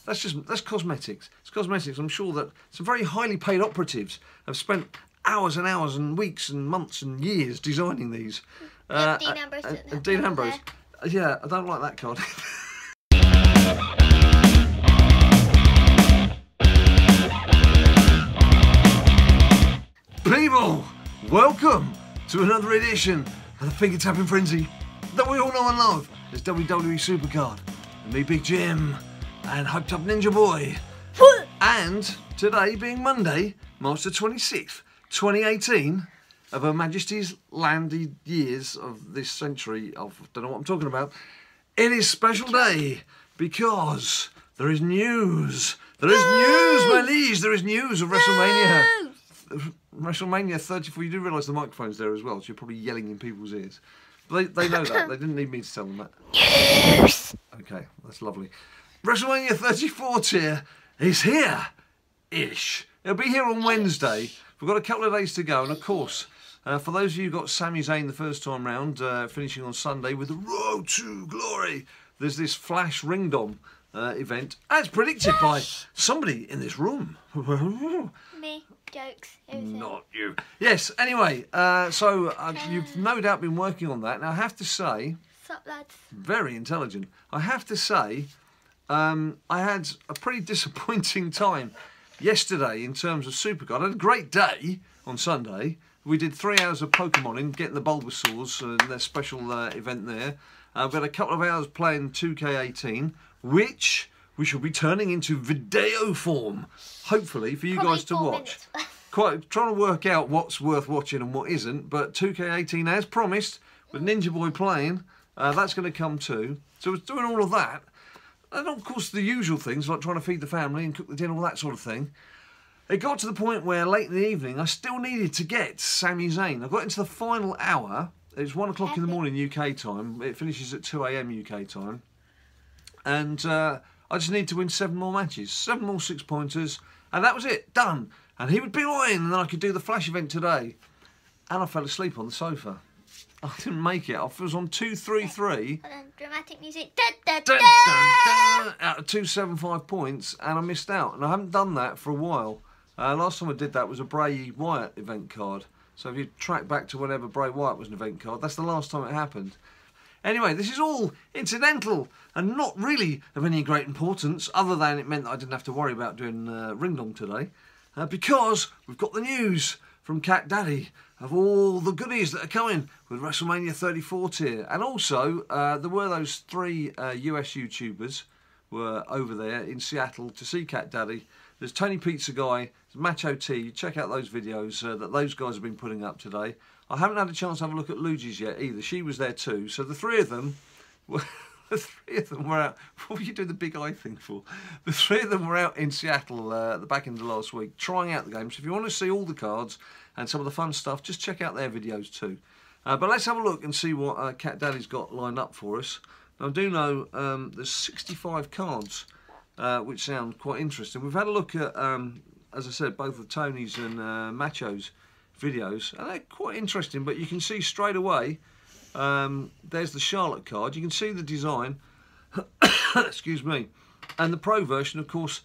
that's cosmetics. It's cosmetics. I'm sure that some very highly paid operatives have spent hours and hours and weeks and months and years designing these. Dean Ambrose didn't have Dean that Ambrose. there. Yeah, I don't like that card. People, welcome to another edition of the Finger Tapping Frenzy that we all know and love. It's WWE SuperCard, and me, Big Jim, and Hyped Up Ninja Boy. And today being Monday, March the 26th, 2018, of Her Majesty's landy years of this century of, don't know what I'm talking about, it is special day because there is news. There is news, my liege. There is news of WrestleMania. WrestleMania 34. You do realise the microphone's there as well, so you're probably yelling in people's ears. But they know that. They didn't need me to tell them that. Yes. Okay, that's lovely. WrestleMania 34 tier is here-ish. It'll be here on Wednesday. We've got a couple of days to go, and of course, for those of you who got Sami Zayn the first time round, finishing on Sunday with the Road to Glory, there's this Flash Ringdom event, as predicted by somebody in this room. Me. Jokes. Not you. Yes, anyway, so you've no doubt been working on that. Now, I have to say... Sup, lads? Very intelligent. I have to say, I had a pretty disappointing time yesterday in terms of SuperCard. I had a great day on Sunday. We did 3 hours of Pokemoning, getting the Bulbasaurs and their special event there. We had a couple of hours playing 2K18, which we shall be turning into video form, hopefully, for you guys to watch. Quite trying to work out what's worth watching and what isn't, but 2K18, as promised, with Ninja Boy playing, that's going to come too. So we're doing all of that. And of course, the usual things, like trying to feed the family and cook the dinner, all that sort of thing. It got to the point where, late in the evening, I still needed to get Sami Zayn. I got into the final hour. It was 1 o'clock in the morning UK time. It finishes at 2 AM UK time. And I just need to win 7 more matches. 7 more 6-pointers. And that was it. Done. And he would be mine. And then I could do the Flash event today. And I fell asleep on the sofa. I didn't make it. I was on 233. And then dramatic music. Da, da, Dun, da. dun, dun, out of 275 points. And I missed out. And I haven't done that for a while. Last time I did that was a Bray Wyatt event card. So if you track back to whenever Bray Wyatt was an event card, that's the last time it happened. Anyway, this is all incidental and not really of any great importance, other than it meant that I didn't have to worry about doing Ringdom today, because we've got the news from Cat Daddy of all the goodies that are coming with WrestleMania 34 tier. And also, there were those 3 US YouTubers were over there in Seattle to see Cat Daddy. There's Tony Pizza Guy, Macho T. Check out those videos that those guys have been putting up today. I haven't had a chance to have a look at Luigi's yet either. She was there too. So the 3 of them were, out. What were you doing the big eye thing for? The 3 of them were out in Seattle at the back end of last week trying out the game. So if you want to see all the cards and some of the fun stuff, just check out their videos too. But let's have a look and see what Cat Daddy's got lined up for us. Now, I do know there's 65 cards, which sound quite interesting. We've had a look at, as I said, both of Tony's and Macho's videos, and they're quite interesting, but you can see straight away, there's the Charlotte card. You can see the design, excuse me, and the Pro version, of course,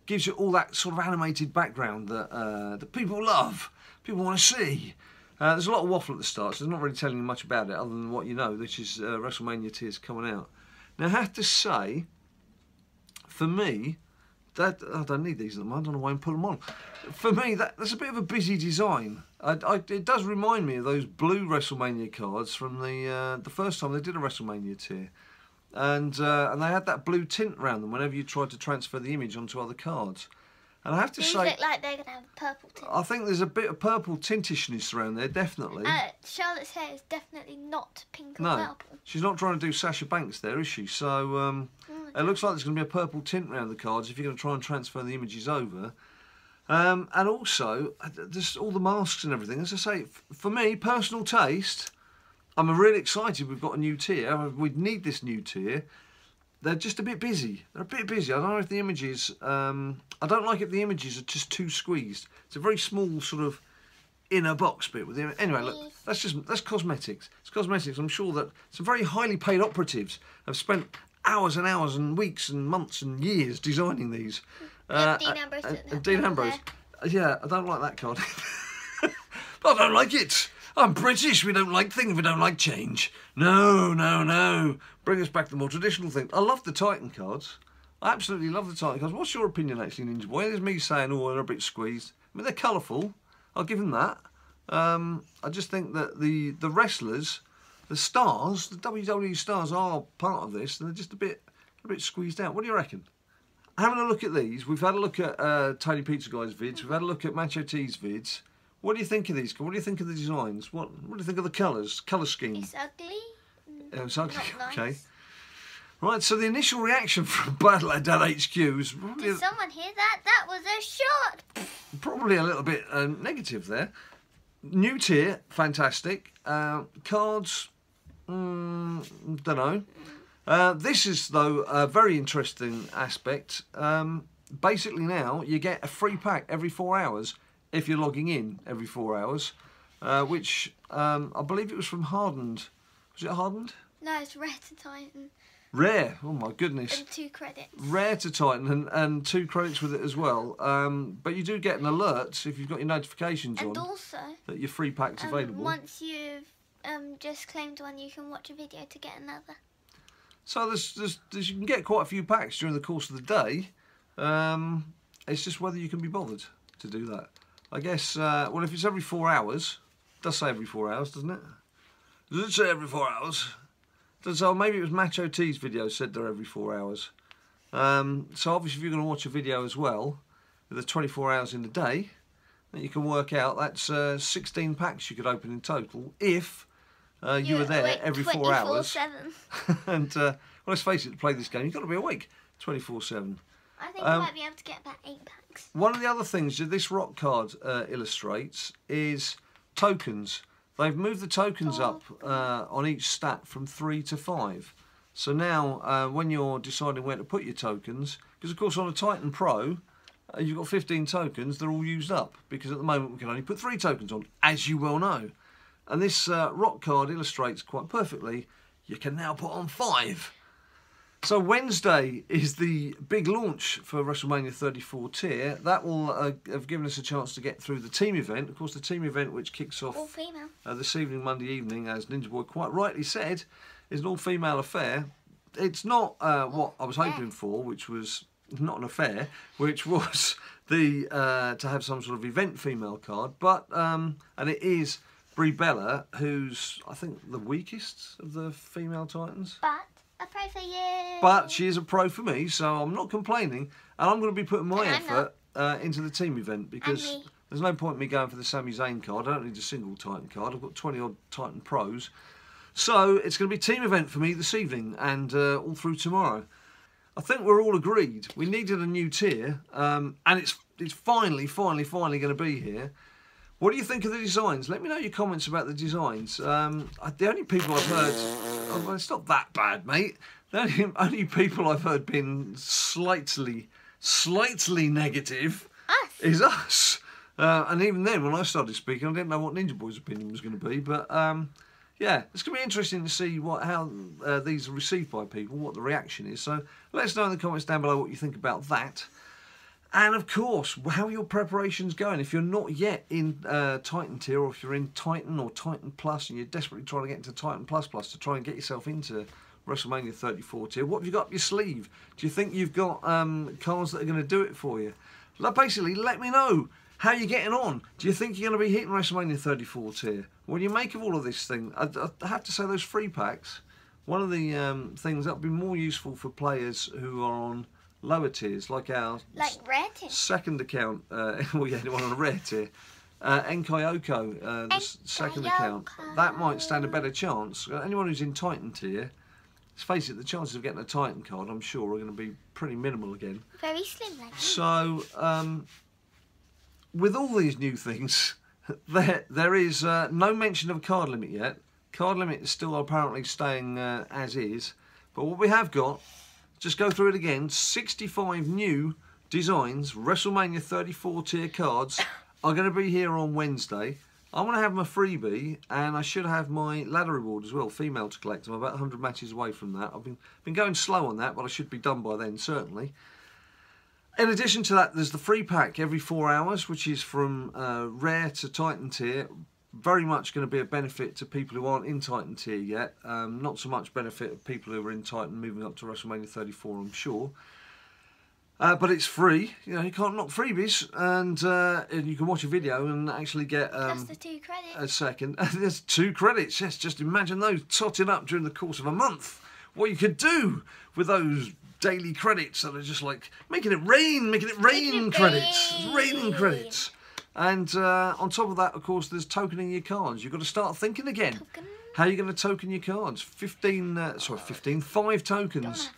gives you all that sort of animated background that, that people love, people want to see. There's a lot of waffle at the start, so it's not really telling you much about it other than what you know, which is WrestleMania tiers coming out. Now, I have to say, for me, that I don't need these at the moment. I don't know why I'm putting them on. For me, that's a bit of a busy design. It does remind me of those blue WrestleMania cards from the first time they did a WrestleMania tier, and they had that blue tint around them whenever you tried to transfer the image onto other cards. And I have to These say, look like they're going to have a purple tint. I think there's a bit of purple tintishness around there, definitely. Charlotte's hair is definitely not pink or No, purple. she's not trying to do Sasha Banks there, is she? So it looks like there's going to be a purple tint around the cards if you're going to try and transfer the images over. And also, there's all the masks and everything. As I say, for me, personal taste, I'm really excited we've got a new tier. We need this new tier. They're just a bit busy. They're a bit busy. I don't know if the images... I don't like if the images are just too squeezed. It's a very small sort of inner box bit with the... Anyway, look, that's cosmetics. It's cosmetics. I'm sure that some very highly paid operatives have spent hours and hours and weeks and months and years designing these. Dean Ambrose. Dean Ambrose. Yeah, I don't like that card. I don't like it. I'm British. We don't like things. We don't like change. No, no, no. Bring us back to the more traditional thing. I love the Titan cards. I absolutely love the Titan cards. What's your opinion, actually, Ninja Boy? There's me saying, oh, they're a bit squeezed. I mean, they're colourful. I'll give them that. I just think that the wrestlers, the stars, the WWE stars are part of this, and they're just a bit squeezed out. What do you reckon? Having a look at these, we've had a look at Tiny Pizza Guy's vids, we've had a look at Macho T's vids. What do you think of these? What do you think of the designs? What do you think of the colours, colour scheme? It's ugly. It's ugly. Not nice. Okay. Right, so the initial reaction from BadLadDad HQ is probably, Did someone hear that? That was a shot. probably a little bit negative there. New tier, fantastic. Cards, don't know. This is, though, a very interesting aspect. Basically now, you get a free pack every 4 hours if you're logging in every 4 hours, which I believe it was from Hardened. Was it Hardened? No, it's Rare to Titan. Rare, oh my goodness. And 2 credits. Rare to Titan and 2 credits with it as well. But you do get an alert if you've got your notifications And on also, that your free pack's available. once you've just claimed one, you can watch a video to get another. So there's you can get quite a few packs during the course of the day. It's just whether you can be bothered to do that. I guess, well, if it's every 4 hours, it does say every 4 hours, doesn't it? Does it say every 4 hours? So maybe it was Macho T's video said they're every 4 hours. So obviously if you're going to watch a video as well, with the 24 hours in the day, then you can work out that's 16 packs you could open in total if you were there every 4 hours. 24/7. And well, let's face it, to play this game, you've got to be awake 24/7. I think you might be able to get about 8 packs. One of the other things that this rock card illustrates is tokens. They've moved the tokens up on each stat from 3 to 5. So now, when you're deciding where to put your tokens, because of course on a Titan Pro, you've got 15 tokens, they're all used up, because at the moment we can only put 3 tokens on, as you well know. And this rock card illustrates quite perfectly, you can now put on 5. So Wednesday is the big launch for WrestleMania 34 tier. That will have given us a chance to get through the team event. Of course, the team event, which kicks off All-female. this evening, Monday evening, as Ninja Boy quite rightly said, is an all-female affair. It's not what I was hoping for, which was not an affair, which was the to have some sort of event female card. But and it is Brie Bella, who's I think the weakest of the female Titans. But a pro for you. But she is a pro for me, so I'm not complaining. And I'm going to be putting my effort into the team event, because there's no point in me going for the Sami Zayn card. I don't need a single Titan card. I've got 20 odd Titan pros. So it's going to be a team event for me this evening and all through tomorrow. I think we're all agreed. We needed a new tier, and it's finally going to be here. What do you think of the designs? Let me know your comments about the designs. The only people I've heard... Oh, well, it's not that bad, mate. The only people I've heard being slightly negative is us. And even then, when I started speaking, I didn't know what Ninja Boy's opinion was going to be. But, yeah, it's going to be interesting to see how these are received by people, what the reaction is. So let us know in the comments down below what you think about that. And of course, how are your preparations going? If you're not yet in Titan tier, or if you're in Titan or Titan Plus and you're desperately trying to get into Titan Plus Plus to try and get yourself into WrestleMania 34 tier, what have you got up your sleeve? Do you think you've got cards that are going to do it for you? Basically, let me know how you're getting on. Do you think you're going to be hitting WrestleMania 34 tier? What do you make of all of this thing? I have to say, those free packs, one of the things that would be more useful for players who are on lower tiers, like our rare tier. Second account, well, yeah, anyone on a rare tier, Enkyoko, the second account, that might stand a better chance. Anyone who's in Titan tier, let's face it, the chances of getting a Titan card, I'm sure, are going to be pretty minimal again. Very slim, then. So, with all these new things, there is no mention of a card limit yet. Card limit is still apparently staying as is, but what we have got, just go through it again, 65 new designs, WrestleMania 34 tier cards are going to be here on Wednesday. I want to have my freebie, and I should have my ladder reward as well, female to collect. I'm about 100 matches away from that. I've been going slow on that, but I should be done by then, certainly. In addition to that, there's the free pack every 4 hours, which is from Rare to Titan tier. Very much going to be a benefit to people who aren't in Titan tier yet. Not so much benefit of people who are in Titan moving up to WrestleMania 34, I'm sure. But it's free. You know, you can't knock freebies, and you can watch a video and actually get Plus the 2 credits. a second. There's 2 credits. Yes, just imagine those totting up during the course of a month. What you could do with those daily credits that are just like making it rain credits. It's raining credits. And on top of that, of course, there's tokening your cards. You've got to start thinking again. How are you going to token your cards? 5 tokens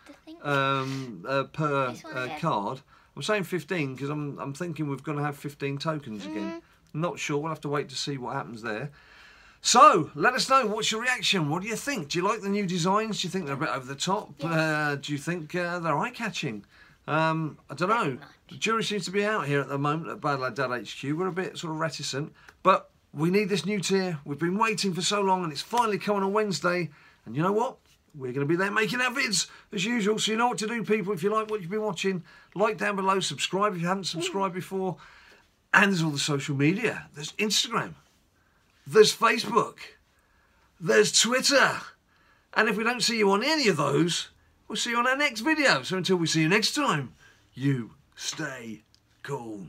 per card. I'm saying 15 because I'm thinking we're going to have 15 tokens again. Not sure. We'll have to wait to see what happens there. So, let us know. What's your reaction? What do you think? Do you like the new designs? Do you think they're a bit over the top? Yes. Do you think they're eye-catching? I don't know. The jury seems to be out here at the moment at BadLadDad HQ. We're a bit sort of reticent, but we need this new tier. We've been waiting for so long, and it's finally coming on Wednesday. And you know what? We're going to be there making our vids as usual. So you know what to do, people. If you like what you've been watching, like down below, subscribe if you haven't subscribed before. And there's all the social media. There's Instagram. There's Facebook. There's Twitter. And if we don't see you on any of those, we'll see you on our next video. So until we see you next time, you stay cool.